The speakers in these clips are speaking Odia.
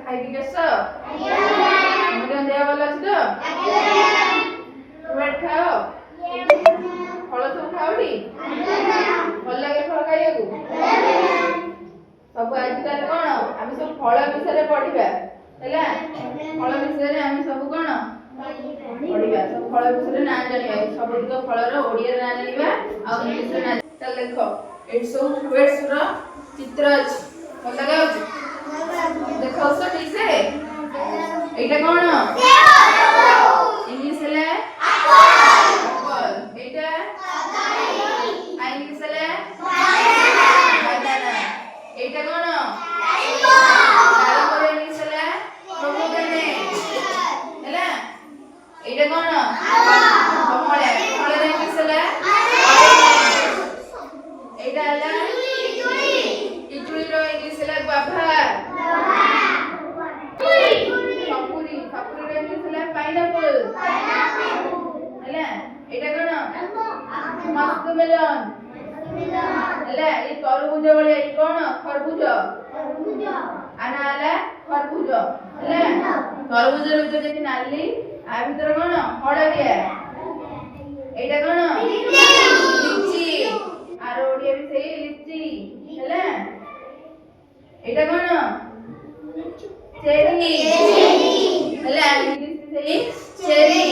ଖାଇକି କେଶ ତମ ଦେହ ଭଲ ଅଛି ତ? ଫ୍ରୁଟ୍ ଖାଅ? ଫଳ ସବୁ ଖାଅଟି? ଭଲ ଲାଗେ ଫଳ ଖାଇବାକୁ? ସବୁ ଆଜି ତାହେଲେ କଣ ଆମେ ସବୁ ଫଳ ବିଷୟରେ ପଢିବା ହେଲା। ଫଳ ବିଷୟରେ ଆମେ ସବୁ କଣ ପଢିବା, ସବୁ ଫଳ ବିଷୟରେ ନାଁ ଜାଣିବା। ସବୁତିକ ଫଳର ଓଡ଼ିଆରେ ନାଁ ଜାଣିବା ଆଉ ଇଂଲିଶରେ ନାଁ। ତାହେଲେ ଦେଖ ଏଠି ସବୁ ଫ୍ରୁଟ୍ସ ର ଚିତ୍ର ଅଛି, ଭଲ ଲାଗୁଛି? ଦେଖାଉଛ ଠିକ ସେ? ଏଇଟା କଣ? ଇଂଲିଶ ହେଲେ ଆପଲ୍। ଏଇଟା ଇଂଲିଶ ହେଲେ ବାନାନା। ଏଇଟା କଣ? ଡାଳିମ୍ବର ଇଂଲିଶ ହେଲେ pomegranate ହେଲା। ଏଇଟା କଣ? କମଳା। କମଳାର ଇଂଲିଶ ହେଲା orange। ଏଇଟା ହେଲା ପିଜୁଳିର ଇଂଲିଶ ହେଲା guava। ସପୁରୀ। ସପୁରୀର ଇଂଲିଶ ହେଲା pineapple ହେଲା। ଏଇଟା କଣ? muskmelon ହେଲା। ଏ ତରଭୁଜ ଭଳିଆ ଏ କଣ? ଖରବୁଜ। ଆନା ହେଲା ଖରବୁଜ ହେଲା। ତରଭୁଜର ଭିତରେ ଯେମିତି ନାଲି ଆ ଭିତରେ କଣ? ହଳଦିଆ। ଏଇଟା କଣ? ଲିଚି। ଆର ଓଡ଼ିଆ ବି ସେଇ ଲିଚି ହେଲା। ଏଇଟା କଣ? ଚେରି ହେଲା। ଇଂଲିଶ ସେଇ ଚେରି।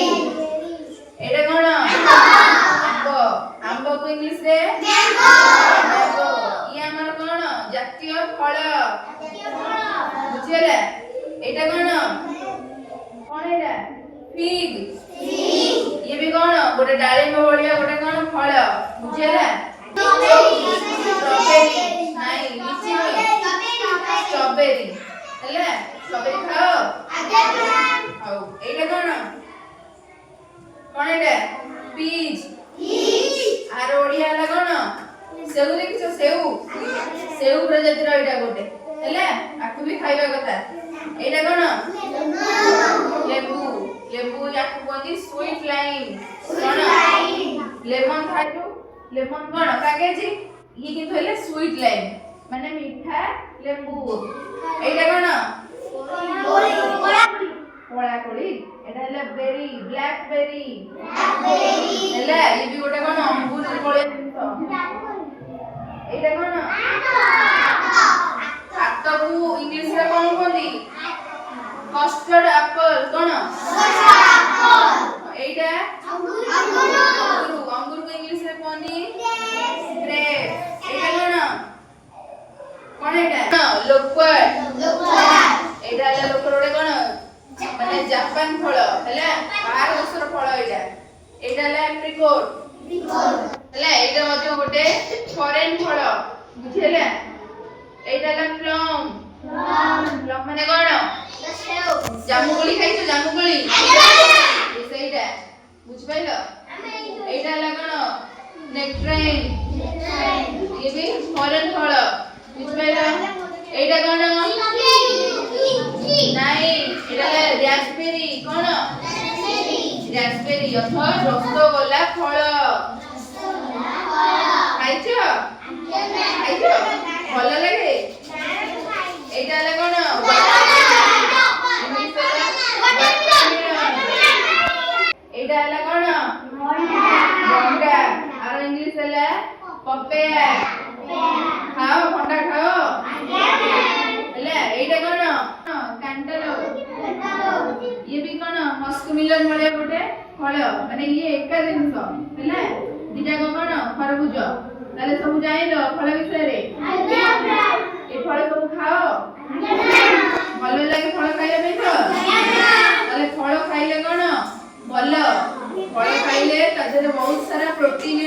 ଏଇଟା କଣ? ଆମ୍ବ। ଆମ୍ବକୁ ଇଂଲିଶରେ ମ୍ୟାଙ୍ଗୋ। ଇଏ ଆମର କଣ? ଜାତୀୟ ଫଳ ବୁଝିଗଲା? ଏଇଟା କଣ? କଣ ଏଇଟା? ଫିଗ। ଇଏ ବି କଣ? ଗୋଟେ ଡାଳିମ୍ବ ଭଳିଆ ଗୋଟେ କଣ ଫଳ ବୁଝିଗଲା? ଷ୍ଟ୍ରବେରୀ ନାଇଁ ଲିଚି ନୁହେଁ ଷ୍ଟ୍ରବେରୀ ହେଲା। ଷ୍ଟ୍ରବେରୀ ଖାଅ? ହଉ। ଏଇଟା କଣ? କଣ ଏଇଟା? ପିଚ୍। ଆର ଓଡ଼ିଆ ହେଲା କଣ? ସେଉ। ଦେଖିଛ ସେଉ? ସେଉ ପ୍ରଜାତିର ଏଇଟା ଗୋଟେ ହେଲା। ଆକୁ ବି ଖାଇବା କଥା। ଏଇଟା କଣ? ଲେମ୍ବୁ। ଲେମ୍ବୁ ୟାକୁ କୁହନ୍ତି ସୁଇଟ୍ ଲାଇମ୍। କଣ? ଲେମନ ଖାଇଛୁ? ଲେମନ କଣ? କାଗେଜି। ଇଏ କିନ୍ତୁ ହେଲେ ସୁଇଟ୍ ଲାଇମ୍ ମାନେ ମିଠା ଲେମ୍ବୁ। ଏଇଟା କଣ? କଳା କୋଳି। ଏଟା ହେଲା ବେରି ବ୍ଲାକ୍ ବେରି ହେଲା। ଇଏ ବି ଗୋଟେ କଣ? ଅଙ୍ଗୁର ଭଳିଆ ଜିନିଷ। ଏଇଟା କଣ? ଆତକୁ ଇଂଲିଶରେ କଣ କୁହନ୍ତି? Custard apple. କଣ? ଏଇଟା ଅଙ୍ଗୁର। ଅଙ୍ଗୁରକୁ ଇଂଲିଶରେ କୁହନ୍ତି ଗ୍ରେପ୍। ଏଇଟା କଣ? କଣ ଏଇଟା? ଲୋକ୍ୱାର୍ଡ। ଏଇଟା ହେଲା ଲୋକର ଗୋଟେ କଣ? ମାନେ ଜାପାନ ଫଳ ହେଲା। ବାହାର ଦେଶର ଫଳ ଏଇଟା। ଏଇଟା ହେଲା ଆପ୍ରିକୋଟ ହେଲା। ଏଇଟା ମଧ୍ୟ ଗୋଟେ ଫରେନ୍ ଫଳ ବୁଝିହେଲା? ଏଇଟା ହେଲା ପ୍ଲମ୍। ପ୍ଲମ୍ ମାନେ କଣ? ଜାମୁକୋଳି ଖାଇଛ? ଜାମୁକୋଳି ସେଇଟା ବୁଝିପାରିଲ? ଏଇଟା ହେଲା କଣ? ନେକ୍ଟ୍ରାଇନ୍। ଇଏ ବି ଫରେନ୍ ଫଳ ବୁଝିପାରିଲ? ଏଇଟା କଣ? ନାଇଁ ଏଇଟା ହେଲା ରାସ୍ପବେରୀ। କଣ? ରାସ୍ପବେରୀ ଅଥବା ରସଗୋଲା ଫଳ ଖାଇଛ? ଖାଇଛ? ଭଲ ଲାଗେ? ଏଇଟା ହେଲା କଣ? ଏଇଟା ହେଲା କଣ? ଭଣ୍ଡା। ଆର ଇଂଲିଶ ହେଲା ପପେୟା। ଖାଅ? ଭଣ୍ଡା ଖାଅ ହେଲା। ଏଇଟା କଣ? କାଣ୍ଟାଲୁପ। ଇଏ ବି କଣ? ମସ୍କମିଲନ ଭଳିଆ ଗୋଟେ ଫଳ ମାନେ ଇଏ ଏକା ଜିନିଷ ହେଲା। ଦିଟାକ କଣ? ଖରବୁଜ। ତାହେଲେ ସବୁ ଜାଣିଲ ଫଳ ବିଷୟରେ? ଏ ଫଳ ସବୁ ଖାଅ? ଭଲ ଲାଗେ ଫଳ ଖାଇବା ପାଇଁ ତ? ତାହେଲେ ଫଳ ଖାଇଲେ କଣ ଭଲ? ଫଳ ଖାଇଲେ ତା ଦେହରେ ବହୁତ ସାରା ପ୍ରୋଟିନ